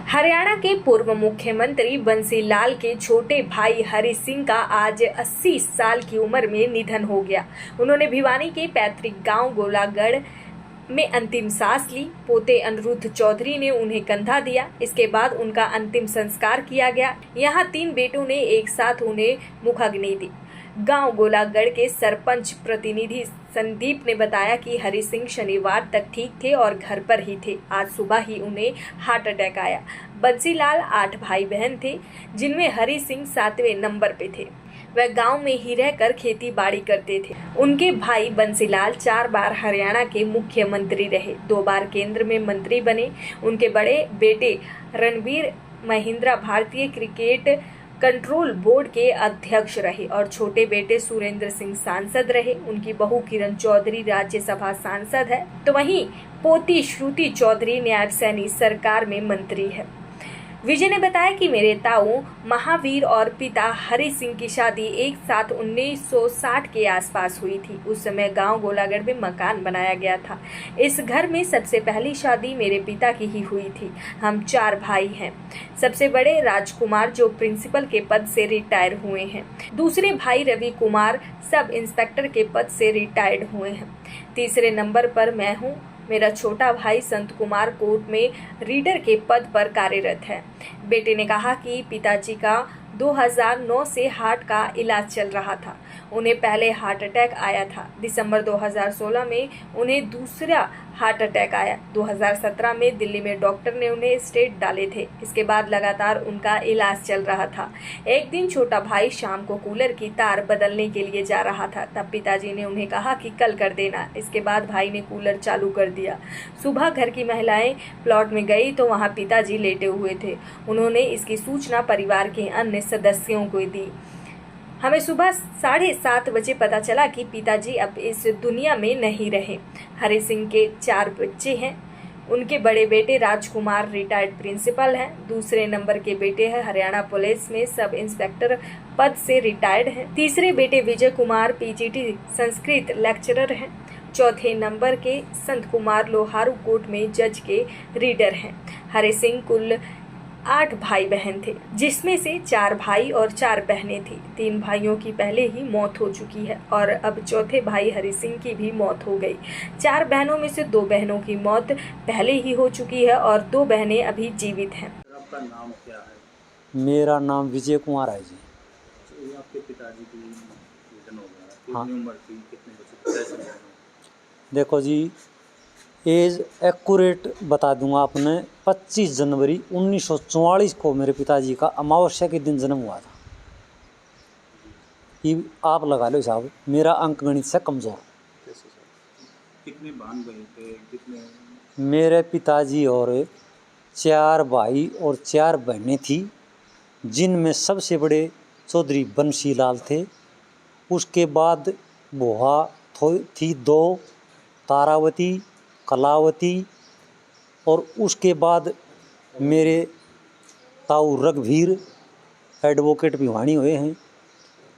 हरियाणा के पूर्व मुख्यमंत्री बंसी लाल के छोटे भाई हरि सिंह का आज 80 साल की उम्र में निधन हो गया। उन्होंने भिवानी के पैतृक गांव गोलागढ़ में अंतिम सांस ली। पोते अनिरुद्ध चौधरी ने उन्हें कंधा दिया। इसके बाद उनका अंतिम संस्कार किया गया। यहाँ 3 बेटों ने एक साथ उन्हें मुखाग्नि दी। गांव गोलागढ़ के सरपंच प्रतिनिधि संदीप ने बताया कि हरि सिंह शनिवार तक ठीक थे और घर पर ही थे। आज सुबह ही उन्हें हार्ट अटैक आया। बंसीलाल 8 भाई बहन थे, जिनमें हरि सिंह 7वें नंबर पे थे। वह गांव में ही रहकर खेती बाड़ी करते थे। उनके भाई बंसीलाल 4 बार हरियाणा के मुख्यमंत्री रहे, 2 बार केंद्र में मंत्री बने। उनके बड़े बेटे रणवीर महिंद्रा भारतीय क्रिकेट कंट्रोल बोर्ड के अध्यक्ष रहे और छोटे बेटे सुरेंद्र सिंह सांसद रहे। उनकी बहू किरण चौधरी राज्यसभा सांसद है, तो वहीं पोती श्रुति चौधरी न्याय सैनी सरकार में मंत्री है। विजय ने बताया कि मेरे ताऊ महावीर और पिता हरि सिंह की शादी एक साथ 1960 के आसपास हुई थी। उस समय गांव गोलागढ़ में मकान बनाया गया था। इस घर में सबसे पहली शादी मेरे पिता की ही हुई थी। हम 4 भाई हैं। सबसे बड़े राजकुमार जो प्रिंसिपल के पद से रिटायर हुए हैं। दूसरे भाई रवि कुमार सब इंस्पेक्टर के पद से रिटायर्ड हुए हैं। तीसरे नंबर पर मैं हूँ। मेरा छोटा भाई संत कुमार कोर्ट में रीडर के पद पर कार्यरत है। बेटे ने कहा कि पिताजी का 2009 से हार्ट का इलाज चल रहा था। उन्हें पहले हार्ट अटैक आया था। दिसंबर 2016 में उन्हें दूसरा हार्ट अटैक आया। 2017 में दिल्ली में डॉक्टर ने उन्हें स्टेट डाले थे। इसके बाद लगातार उनका इलाज चल रहा था। एक दिन छोटा भाई शाम को कूलर की तार बदलने के लिए जा रहा था। तब पिताजी ने उन्हें कहा कि कल कर देना। इसके बाद भाई ने कूलर चालू कर दिया। सुबह घर की महिलाएं प्लॉट में गई तो वहां पिताजी लेटे हुए थे। उन्होंने इसकी सूचना परिवार के अन्य सदस्यों को दी। हमें सुबह 7:30 बजे पता चला कि पिताजी अब इस दुनिया में नहीं रहे। हरि सिंह के 4 बच्चे हैं। उनके बड़े बेटे राजकुमार रिटायर्ड प्रिंसिपल हैं। दूसरे नंबर के बेटे हैं हरियाणा पुलिस में सब इंस्पेक्टर पद से रिटायर्ड हैं। तीसरे बेटे विजय कुमार पीजीटी संस्कृत लेक्चरर हैं। चौथे नंबर के संत कुमार लोहारू कोर्ट में जज के रीडर हैं। हरि सिंह कुल 8 भाई बहन थे, जिसमें से 4 भाई और 4 बहनें थी। 3 भाइयों की पहले ही मौत हो चुकी है और अब चौथे भाई हरि सिंह की भी मौत हो गई। 4 बहनों में से 2 बहनों की मौत पहले ही हो चुकी है और 2 बहनें अभी जीवित हैं। आपका नाम क्या है? मेरा नाम विजय कुमार है जी। तो आपके पिताजी की निधन हो गया, हाँ। कितनी उम्र थी, कितने बच्चे, कैसे निधन हुआ? देखो जी, एज एक्यूरेट बता दूंगा आपने। 25 जनवरी 1944 को मेरे पिताजी का अमावस्या के दिन जन्म हुआ था। ये आप लगा लो साहब, मेरा अंक गणित से कमज़ोर। कैसे सर? कितने भाई बहन थे, कितने? मेरे पिताजी और 4 भाई और 4 बहनें थी, जिनमें सबसे बड़े चौधरी बंसी लाल थे। उसके बाद बुआ थी 2, तारावती, कलावती, और उसके बाद मेरे ताऊ रघुवीर एडवोकेट भिवानी हुए हैं।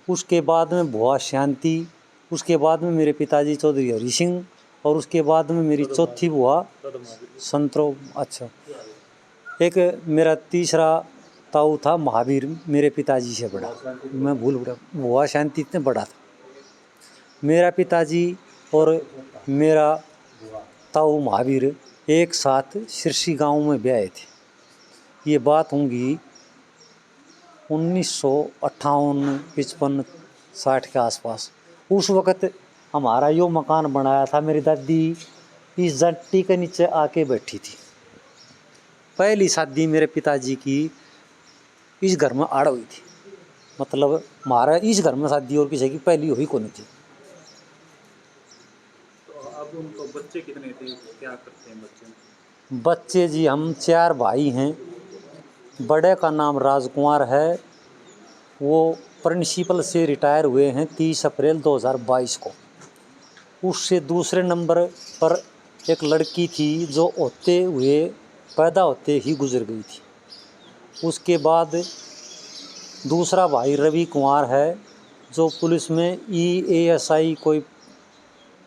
उसके बाद में बुआ शांति, उसके बाद में मेरे पिताजी चौधरी हरि सिंह, और उसके बाद में मेरी चौथी बुआ संतरो। अच्छा, एक मेरा तीसरा ताऊ था महावीर, मेरे पिताजी से बड़ा, मैं भूल गया, बुआ शांति इतने बड़ा था। मेरा पिताजी और मेरा ताऊ महावीर एक साथ सिरसी गांव में ब्याहे थे। ये बात होंगी 1958, 55, 60 के आसपास। उस वक़्त हमारा यो मकान बनाया था। मेरी दादी इस जट्टी के नीचे आके बैठी थी। पहली शादी मेरे पिताजी की इस घर में आड़ हुई थी। मतलब हमारा इस घर में शादी और किसी की पहली हुई को नहीं थी। अब उनको बच्चे कितने थे, क्या करते हैं बच्चे? बच्चे जी, हम 4 भाई हैं। बड़े का नाम राजकुमार है, वो प्रिंसिपल से रिटायर हुए हैं 30 अप्रैल 2022 को। उससे दूसरे नंबर पर एक लड़की थी जो पैदा होते ही गुजर गई थी। उसके बाद दूसरा भाई रवि कुमार है, जो पुलिस में EASI कोई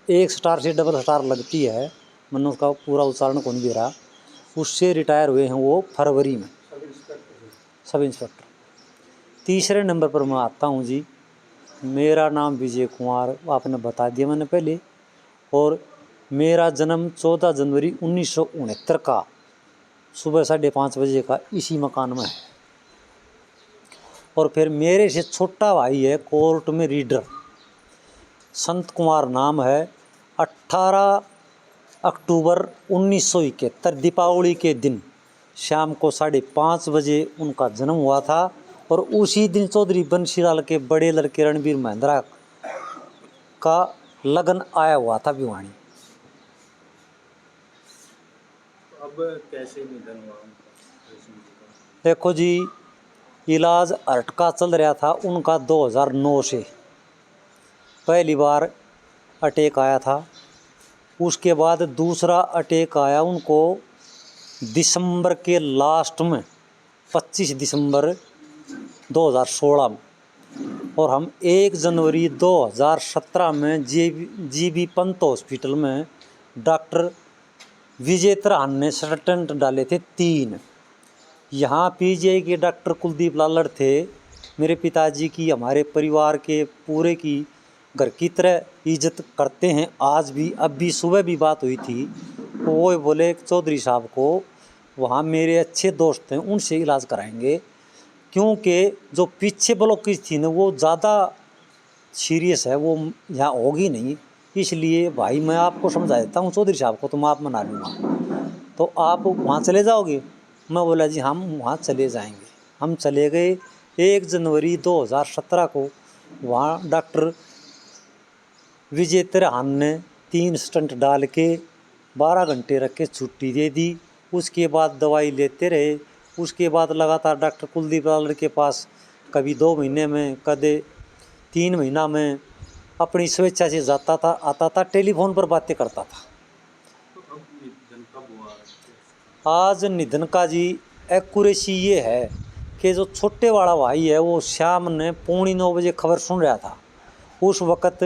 1 स्टार से डबल स्टार लगती है, मैंने उसका पूरा उच्चारण कौन दे रहा। उससे रिटायर हुए हैं वो फरवरी में, सब इंस्पेक्टर। तीसरे नंबर पर मैं आता हूँ जी, मेरा नाम विजय कुमार, आपने बता दिया मैंने पहले, और मेरा जन्म 14 जनवरी 1969 का सुबह 5:30 बजे का इसी मकान में है। और फिर मेरे से छोटा भाई है कोर्ट में रीडर, संत कुमार नाम है। 18 अक्टूबर 1971 दीपावली के दिन शाम को 5:30 बजे उनका जन्म हुआ था। और उसी दिन चौधरी बंसीलाल के बड़े लड़के रणबीर महिंद्रा का लगन आया हुआ था भिवानी। अब कैसे निधन हुआ उनका? देखो जी, इलाज हार्ट का चल रहा था उनका 2009 से। पहली बार अटैक आया था, उसके बाद दूसरा अटैक आया उनको दिसंबर के लास्ट में, 25 दिसंबर 2016 में। और हम 1 जनवरी 2017 में जीबी पंत हॉस्पिटल में डॉक्टर विजय त्राहन ने स्टेंट डाले थे 3। यहाँ पीजीआई के डॉक्टर कुलदीप लालड़ थे। मेरे पिताजी की, हमारे परिवार के पूरे की घर की तरह इज्जत करते हैं आज भी। अब भी सुबह भी बात हुई थी, तो वो बोले चौधरी साहब को वहाँ मेरे अच्छे दोस्त हैं उनसे इलाज कराएंगे, क्योंकि जो पीछे ब्लॉकेज थी ना वो ज़्यादा सीरियस है, वो यहाँ होगी नहीं। इसलिए भाई मैं आपको समझा देता हूँ चौधरी साहब को, तो मैं आप मना लूँगा, तो आप वहाँ चले जाओगे। मैं बोला जी हम वहाँ चले जाएंगे। हम चले गए 1 जनवरी 2017 को। वहाँ डॉक्टर विजय त्राहन ने 3 स्टंट डाल के 12 घंटे रख के छुट्टी दे दी। उसके बाद दवाई लेते रहे। उसके बाद लगातार डॉक्टर कुलदीप लालड़ के पास कभी 2 महीने में, कभी 3 महीना में अपनी स्वेच्छा से जाता था, आता था, टेलीफोन पर बातें करता था। तो अब निधन कब हुआ? आज निधन का जी एक्यूरेसी ये है कि जो छोटे वाला भाई है वो शाम ने 8:45 बजे खबर सुन रहा था। उस वक़्त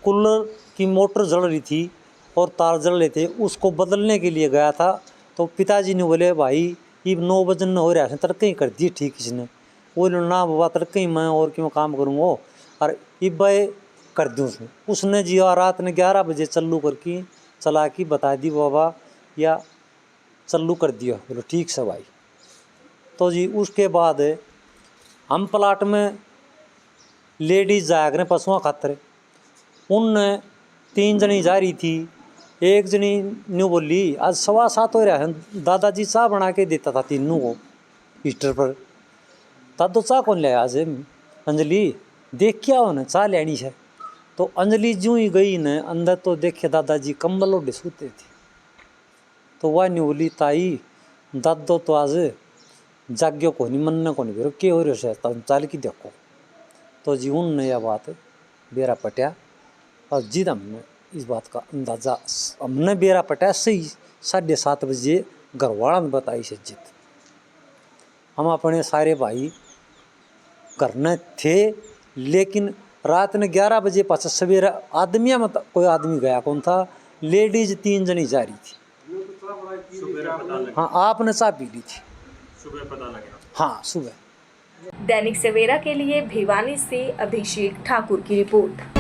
कूलर की मोटर जल रही थी और तार जल रहे थे, उसको बदलने के लिए गया था। तो पिताजी ने बोले भाई ये 9 बजन हो रहा है, तड़के ही कर दिए ठीक इसने। वो ना बाबा तड़के ही मैं और क्यों काम करूँगा, और इब्बे कर दूँ उसने जी। और रात ने 11 बजे चल्लू करके चला के बता दी बाबा या चल्लू कर दिया। बोलो ठीक से भाई। तो जी उसके बाद हम प्लाट में लेडीज़ जाया करें पशुओं खातर, उनने 3 जनी जा रही थी। एक जनी न्यू बोली आज 7:15 हो रहा है, दादाजी चाय बना के देता था तीनों को ईस्टर पर। दादो चाय कौन ले आज? अंजलि देख क्या हो न चाय लेनी है। तो अंजलि ज्यों ही गई न अंदर, तो देखे दादाजी कंबल ओढ़े सोते थे। तो वह न्यू बोली ताई दादो तो आज जाग्यो को नहीं, मन को नहीं फिर के हो रहे तुम चाल की देखो। तो जी उनने यह बात बेरा पटिया, और जिद हमने इस बात का अंदाज़ा हमने बेरा पटिया सही 7:30 बजे घर वाला ने बताई से जिद। हम अपने सारे भाई घर में थे, लेकिन रात ने 11 बजे पास सवेरा आदमिया में कोई आदमी गया कौन था, लेडीज 3 जनी जा रही थी। सुबह पता लगा? हाँ आपने चाय पी ली थी सुबह पता लगा? हाँ सुबह। दैनिक सवेरा के लिए भिवानी से अभिषेक ठाकुर की रिपोर्ट।